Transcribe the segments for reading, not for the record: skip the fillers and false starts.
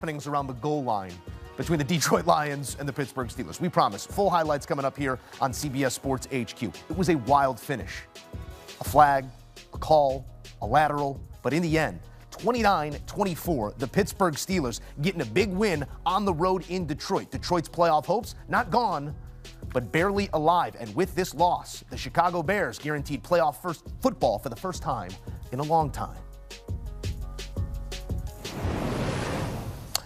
happenings around the goal line between the Detroit Lions and the Pittsburgh Steelers. We promise. Full highlights coming up here on CBS Sports HQ. It was a wild finish. A flag, a call, a lateral, but in the end, 29-24, the Pittsburgh Steelers getting a big win on the road in Detroit. Detroit's playoff hopes not gone, but barely alive. And with this loss, the Chicago Bears guaranteed playoff football for the first time in a long time.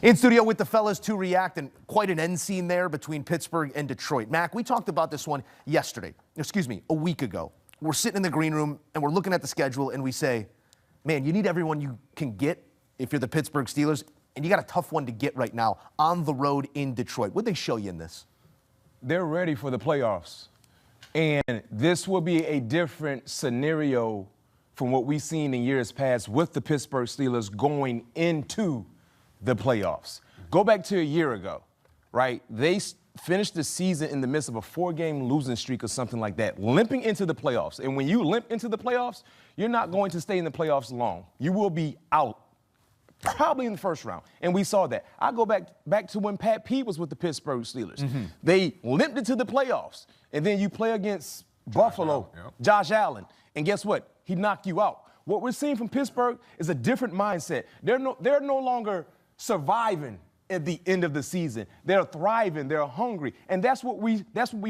In studio with the fellas to react, and quite an end scene there between Pittsburgh and Detroit. Mac, we talked about this one a week ago. We're sitting in the green room and we're looking at the schedule and we say, man, you need everyone you can get if you're the Pittsburgh Steelers, and you got a tough one to get right now on the road in Detroit. What'd they show you in this? They're ready for the playoffs. And this will be a different scenario from what we've seen in years past with the Pittsburgh Steelers going into the playoffs. Go back to a year ago, right? They finished the season in the midst of a 4-game losing streak or something like that, limping into the playoffs. And when you limp into the playoffs, you're not going to stay in the playoffs long. You will be out probably in the first round. And we saw that. I go back to when Pat P was with the Pittsburgh Steelers. Mm-hmm. They limped into the playoffs. And then you play against Buffalo, Josh Allen. And guess what? He knocked you out. What we're seeing from Pittsburgh is a different mindset. They're no longer surviving at the end of the season. They're thriving, they're hungry, and that's what we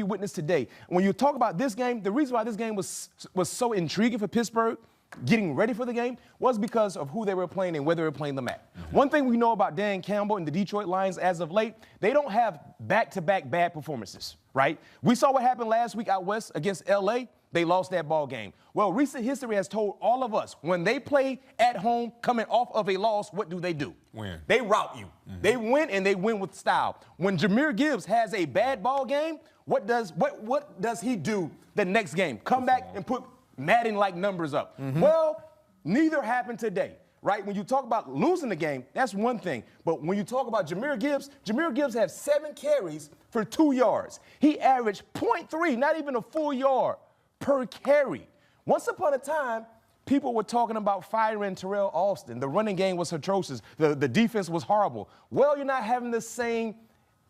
witnessed today. When you talk about this game, the reason why this game was so intriguing for Pittsburgh, getting ready for the game, was because of who they were playing and where they were playing them at. Mm-hmm. One thing we know about Dan Campbell and the Detroit Lions as of late, they don't have back-to-back bad performances, right? We saw what happened last week out west against L.A., they lost that ball game. Well, recent history has told all of us, when they play at home coming off of a loss, what do? Win. They rout you. Mm-hmm. They win, and they win with style. When Jahmyr Gibbs has a bad ball game, what does he do the next game? Come back and put Madden-like numbers up. Mm-hmm. Well, neither happened today, right? When you talk about losing the game, that's one thing. But when you talk about Jahmyr Gibbs had 7 carries for 2 yards. He averaged 0.3, not even a full yard per carry. Once upon a time, people were talking about firing Terrell Austin. The running game was atrocious. The defense was horrible. Well, you're not having the same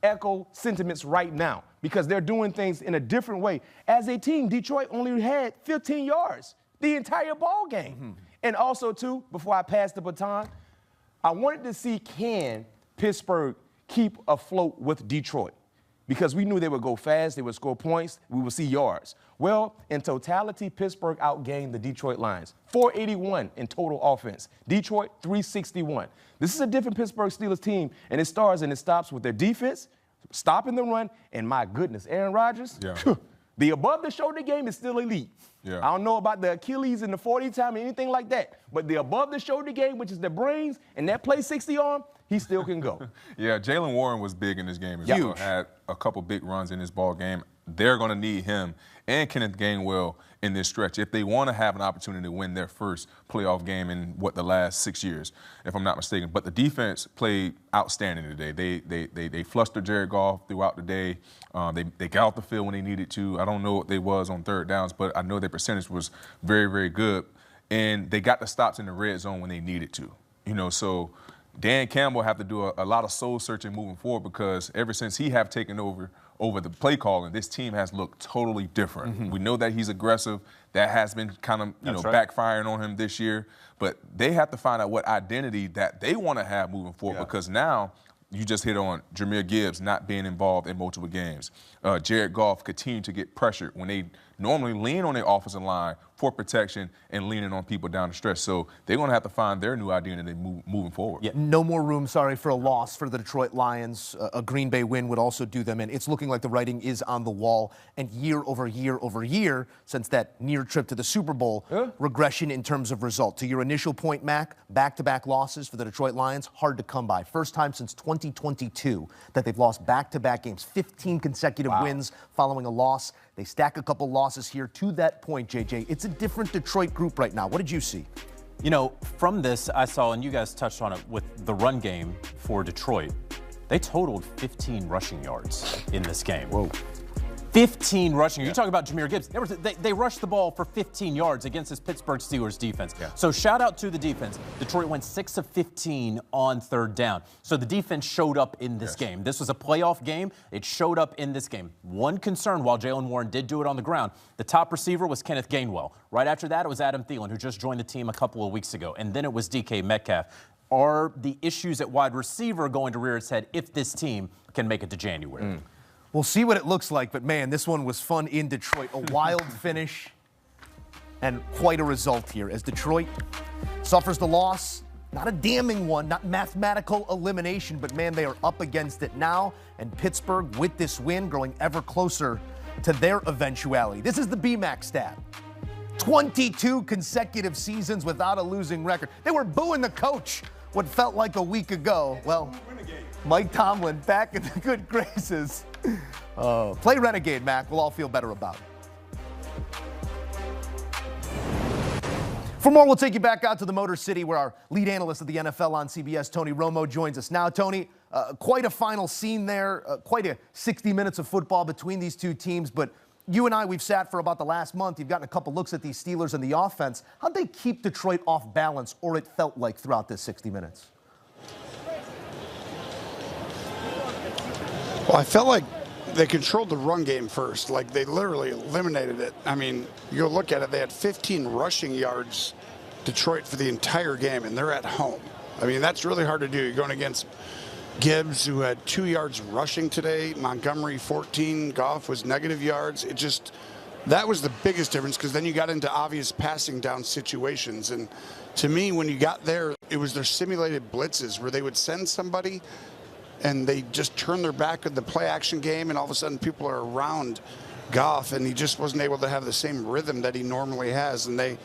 echo sentiments right now because they're doing things in a different way. As a team, Detroit only had 15 yards the entire ball game. Mm-hmm. And also, too, before I pass the baton, I wanted to see, can Pittsburgh keep afloat with Detroit? Because we knew they would go fast, they would score points, we would see yards. Well, in totality, Pittsburgh outgained the Detroit Lions. 481 in total offense. Detroit, 361. This is a different Pittsburgh Steelers team, and it starts and it stops with their defense, stopping the run, and my goodness, Aaron Rodgers, the above-the-shoulder game is still elite. Yeah. I don't know about the Achilles and the 40 time or anything like that, but the above-the-shoulder game, which is the brains, and that play 60 arm, he still can go. Yeah, Jalen Warren was big in this game as well. Had a couple big runs in this ball game. They're going to need him and Kenneth Gainwell in this stretch if they want to have an opportunity to win their first playoff game in, the last 6 years, if I'm not mistaken. But the defense played outstanding today. They flustered Jared Goff throughout the day. They got off the field when they needed to. I don't know what they was on third downs, but I know their percentage was very, very good. And they got the stops in the red zone when they needed to. So Dan Campbell have to do a lot of soul searching moving forward because ever since he have taken over the play calling, this team has looked totally different. Mm-hmm. We know that he's aggressive. That has been kind of backfiring on him this year. But they have to find out what identity that they want to have moving forward because now you just hit on Jahmyr Gibbs not being involved in multiple games. Jared Goff continued to get pressured when they normally lean on their offensive line for protection and leaning on people down the stretch. So they're going to have to find their new identity moving forward. Yeah, no more room, for a loss for the Detroit Lions. A Green Bay win would also do them in. It's looking like the writing is on the wall. And year over year, since that near trip to the Super Bowl, regression in terms of result. To your initial point, Mac, back-to-back losses for the Detroit Lions, hard to come by. First time since 2022 that they've lost back-to-back games, 15 consecutive wins following a loss. They stack a couple losses here. To that point, JJ, it's a different Detroit group right now. What did you see? From this, I saw, and you guys touched on it, with the run game for Detroit, they totaled 15 rushing yards in this game. Whoa. 15 rushing. You talk about Jahmyr Gibbs. They rushed the ball for 15 yards against this Pittsburgh Steelers defense. Yeah. So shout out to the defense. Detroit went 6 of 15 on third down. So the defense showed up in this game. This was a playoff game. It showed up in this game. One concern, while Jaylen Warren did do it on the ground, the top receiver was Kenneth Gainwell. Right after that, it was Adam Thielen, who just joined the team a couple of weeks ago. And then it was DK Metcalf. Are the issues at wide receiver going to rear its head if this team can make it to January? We'll see what it looks like, but man, this one was fun in Detroit. A wild finish and quite a result here as Detroit suffers the loss. Not a damning one, not mathematical elimination, but man, they are up against it now. And Pittsburgh, with this win, growing ever closer to their eventuality. This is the BMAC stat. 22 consecutive seasons without a losing record. They were booing the coach what felt like a week ago. Well, Mike Tomlin back in the good graces. Play Renegade, Mac. We'll all feel better about it. For more, we'll take you back out to the Motor City where our lead analyst of the NFL on CBS, Tony Romo, joins us now. Tony, quite a final scene there, quite a 60 minutes of football between these two teams, but you and I, we've sat for about the last month. You've gotten a couple looks at these Steelers and the offense. How'd they keep Detroit off balance, or it felt like throughout this 60 minutes? Well, I felt like they controlled the run game first. Like, they literally eliminated it. I mean, you go look at it, they had 15 rushing yards, Detroit, for the entire game, and they're at home. I mean, that's really hard to do. You're going against Gibbs, who had 2 yards rushing today. Montgomery, 14. Goff was negative yards. It just, that was the biggest difference, because then you got into obvious passing down situations. And to me, when you got there, it was their simulated blitzes where they would send somebody and they just turn their back at the play action game, and all of a sudden people are around Goff, and he just wasn't able to have the same rhythm that he normally has. And they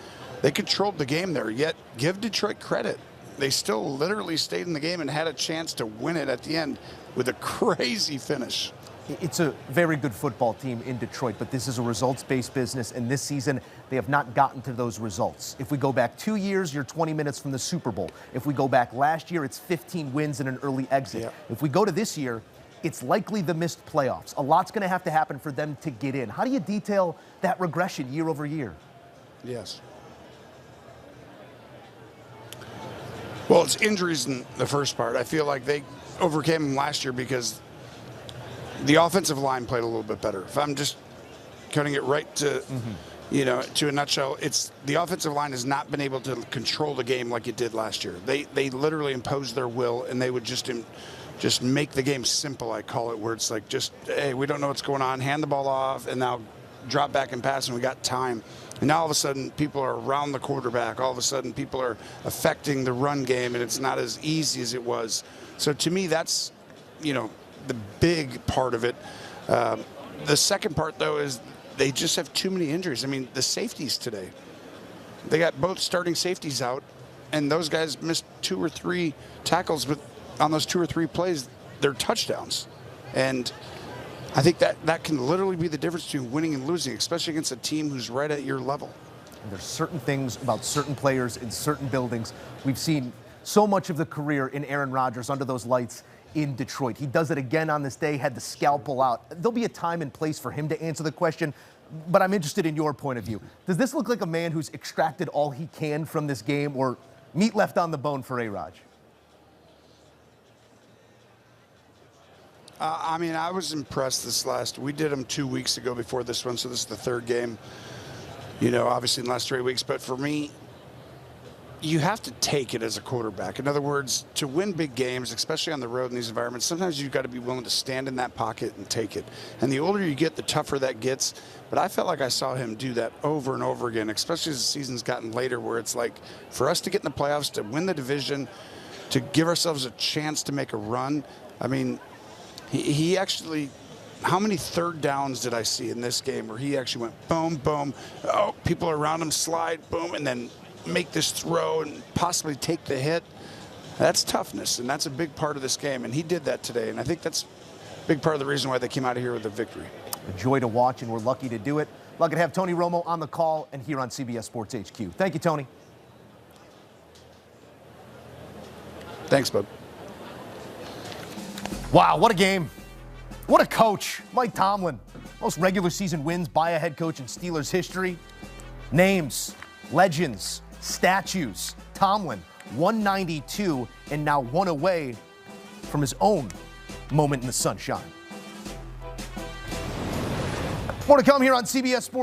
controlled the game there. Yet, give Detroit credit. They still literally stayed in the game and had a chance to win it at the end with a crazy finish. It's a very good football team in Detroit, but this is a results-based business, and this season they have not gotten to those results. If we go back 2 years, you're 20 minutes from the Super Bowl. If we go back last year, it's 15 wins and an early exit. Yep. If we go to this year, it's likely the missed playoffs. A lot's going to have to happen for them to get in. How do you detail that regression year over year? Yes. Well, it's injuries in the first part. I feel like they overcame them last year because the offensive line played a little bit better. If I'm just cutting it right to, to a nutshell, it's the offensive line has not been able to control the game like it did last year. They literally imposed their will, and they would just make the game simple, I call it, where it's like, just, hey, we don't know what's going on, hand the ball off, and now drop back and pass, and we got time. And now all of a sudden, people are around the quarterback. All of a sudden, people are affecting the run game, and it's not as easy as it was. So to me, that's, the big part of it. The second part, though, is they just have too many injuries. I mean, the safeties today, they got both starting safeties out, and those guys missed 2 or 3 tackles, but on those 2 or 3 plays, they're touchdowns. And I think that can literally be the difference between winning and losing, especially against a team who's right at your level. And there's certain things about certain players in certain buildings. We've seen so much of the career in Aaron Rodgers under those lights in Detroit. He does it again on this day, had the scalpel out. There'll be a time and place for him to answer the question, but I'm interested in your point of view. Does this look like a man who's extracted all he can from this game, or meat left on the bone for A-Rod? I mean, I was impressed we did them 2 weeks ago before this one, so this is the third game, obviously in the last 3 weeks. But for me, you have to take it as a quarterback. In other words, to win big games, especially on the road in these environments, sometimes you've got to be willing to stand in that pocket and take it. And the older you get, the tougher that gets. But I felt like I saw him do that over and over again, especially as the season's gotten later, where it's like, for us to get in the playoffs, to win the division, to give ourselves a chance to make a run. I mean, he actually, how many third downs did I see in this game where he actually went boom, boom, oh, people around him slide, boom, and then make this throw and possibly take the hit? That's toughness, and that's a big part of this game, and he did that today, and I think that's a big part of the reason why they came out of here with a victory. A joy to watch, and we're lucky to do it. Lucky to have Tony Romo on the call and here on CBS Sports HQ. Thank you, Tony. Thanks, bud. Wow, what a game. What a coach. Mike Tomlin. Most regular season wins by a head coach in Steelers history. Names, legends, statues. Tomlin, 192, and now one away from his own moment in the sunshine. More to come here on CBS Sports.